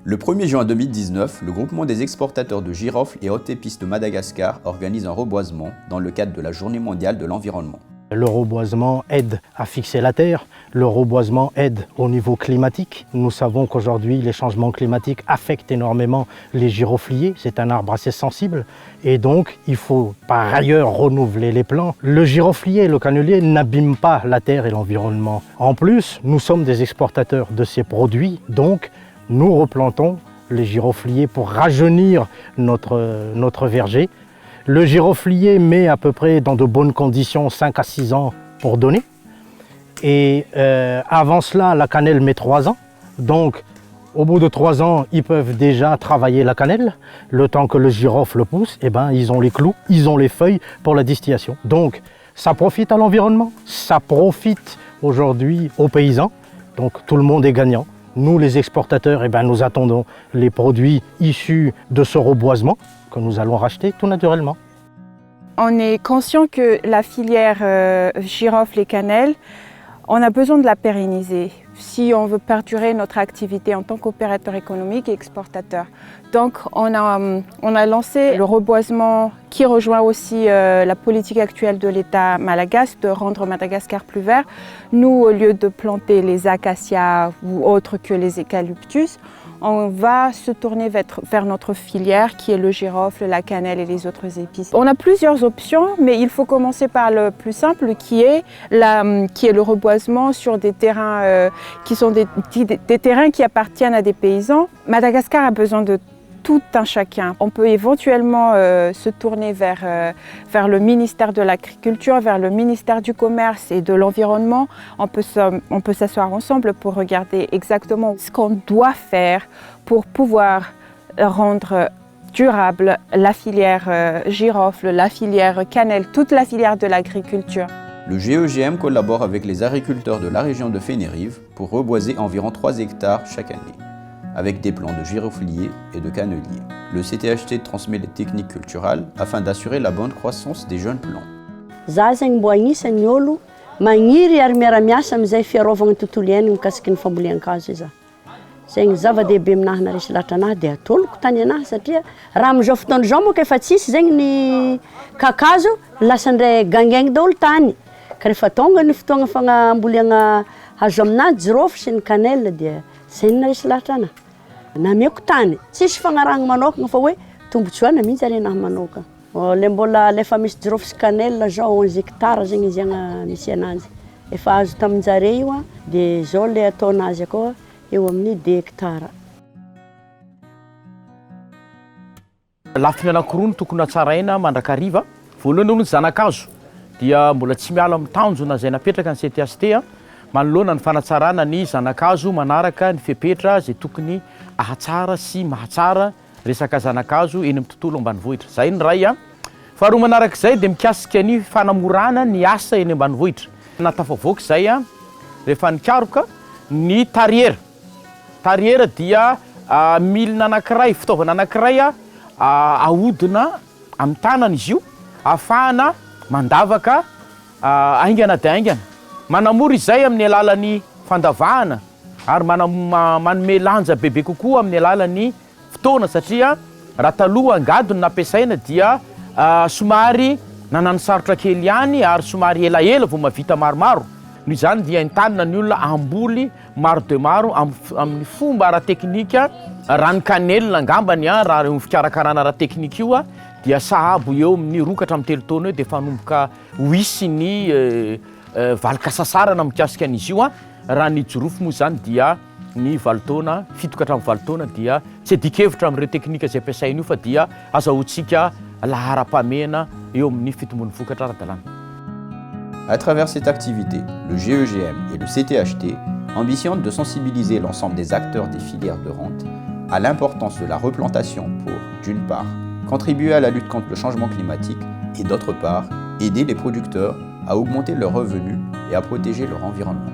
Le 1er juin 2019, le groupement des exportateurs de girofle et hautes épices de Madagascar organise un reboisement dans le cadre de la Journée mondiale de l'environnement. Le reboisement aide à fixer la terre, le reboisement aide au niveau climatique. Nous savons qu'aujourd'hui, les changements climatiques affectent énormément les girofliers. C'est un arbre assez sensible et donc il faut par ailleurs renouveler les plants. Le giroflier et le cannelier n'abîment pas la terre et l'environnement. En plus, nous sommes des exportateurs de ces produits, donc nous replantons les girofliers pour rajeunir notre verger. Le giroflier met à peu près dans de bonnes conditions 5 à 6 ans pour donner. Et avant cela, la cannelle met 3 ans. Donc, au bout de 3 ans, ils peuvent déjà travailler la cannelle. Le temps que le girofle pousse, eh ben, ils ont les clous, ils ont les feuilles pour la distillation. Donc, ça profite à l'environnement, ça profite aujourd'hui aux paysans. Donc, tout le monde est gagnant. Nous, les exportateurs, eh ben, nous attendons les produits issus de ce reboisement que nous allons racheter tout naturellement. On est conscient que la filière girofle et cannelle, on a besoin de la pérenniser si on veut perdurer notre activité en tant qu'opérateur économique et exportateur. Donc on a lancé le reboisement qui rejoint aussi la politique actuelle de l'État malagasy de rendre Madagascar plus vert. Nous, au lieu de planter les acacias ou autres que les eucalyptus, on va se tourner vers notre filière qui est le girofle, la cannelle et les autres épices. On a plusieurs options, mais il faut commencer par le plus simple qui est le reboisement sur des terrains qui sont des terrains qui appartiennent à des paysans. Madagascar a besoin de tout un chacun. On peut éventuellement se tourner vers le ministère de l'Agriculture, vers le ministère du Commerce et de l'Environnement. On peut s'asseoir ensemble pour regarder exactement ce qu'on doit faire pour pouvoir rendre durable la filière girofle, la filière cannelle, toute la filière de l'agriculture. Le GEGM collabore avec les agriculteurs de la région de Fénérive pour reboiser environ 3 hectares chaque année, avec des plants de girofliers et de canneliers. Le CTHT transmet les techniques culturelles afin d'assurer la bonne croissance des jeunes plants. Za zegny mbo agnisan'ny olo magniry ary miara-miasa amin'izay fiarovagna ny tontolo iainana mikasiky ny fambolean-kazo iza. Zegny zava-dehibe aminahy na resy lahatra anahy dia atoloko tany anahy satria raha amin'izao fotoana izao moa efa tsisy zegny ny kakazo lasa ndray gangaigny daholo tany. Ka rehefa tonga ny fotoagna fagnamboleagna hazo aminazy jirofle sy ny cannelle dia zay na resy lahatra anahy. Nameko tany, tsisy fagnarahana manokana fa hoe tombotsoana mihitsy ary anahy manokana. Le mbola lefa misy jirofle sy cannelle zao 11 hectares zegny izy agna misy anazy. Efa azo taminjare io dia zao le ataonazy akao eo amin'ny 2 hectares. Lafiny anankiroa no tokony hatsaraina mandrakariva. Voalohany aloha ny zanakazo dia mbola tsy miala amin'ny tanjona izay napetraka ny CTHT manoloana ny fanatsarana ny zanakazo manaraka ny fepetra izay tokony ahatsara sy mahatsara resaka zanakazo eny amin'ny tontolo ambanivohitra. Zay ny ray. Faharoa manarak'izay dia mikasika ny fanamorana ny asa eny ambanivohitra. Natafavoaka izay rehefa nikaroka ny tariera. Tariera dia milina anankiray, fitaovana anankiray ahodina amin'ny tanana izy io ahafahana mandavaka aingana dia aingana. Manamora izay amin'ny alalan'ny fandavahana ary manome lanja bebe kokoa amin'ny alalan'ny fotoana satria raha taloha angadony nampiasaina dia somary nanano sarotra kely ihany ary somary elaela vao mavita maromaro. Noho izany dia entanina ny olona amboly maro de maro amin'ny fomba ara-teknika rano cannelle angambany raha eo fikarakarana ara-teknika io dia sahabo eo amin'ny 2 hatramin'ny 3 taona eo dia fanomboka ho hisy ny valikasasarana mikasika an'izy io raha ny jirofo moa zany dia ny 7 taona 7 hatramin'ny 7 taona dia tsy adikevitra amin'ireo teknika izay ampiasaina io fa dia azahoantsika lahara-pamena eo amin'ny fitombon'ny vokatra ara-dalàna. À travers cette activité, le GEGM et le CTHT ambitionnent de sensibiliser l'ensemble des acteurs des filières de rente à l'importance de la replantation pour, d'une part, contribuer à la lutte contre le changement climatique et d'autre part, aider les producteurs à augmenter leurs revenus et à protéger leur environnement.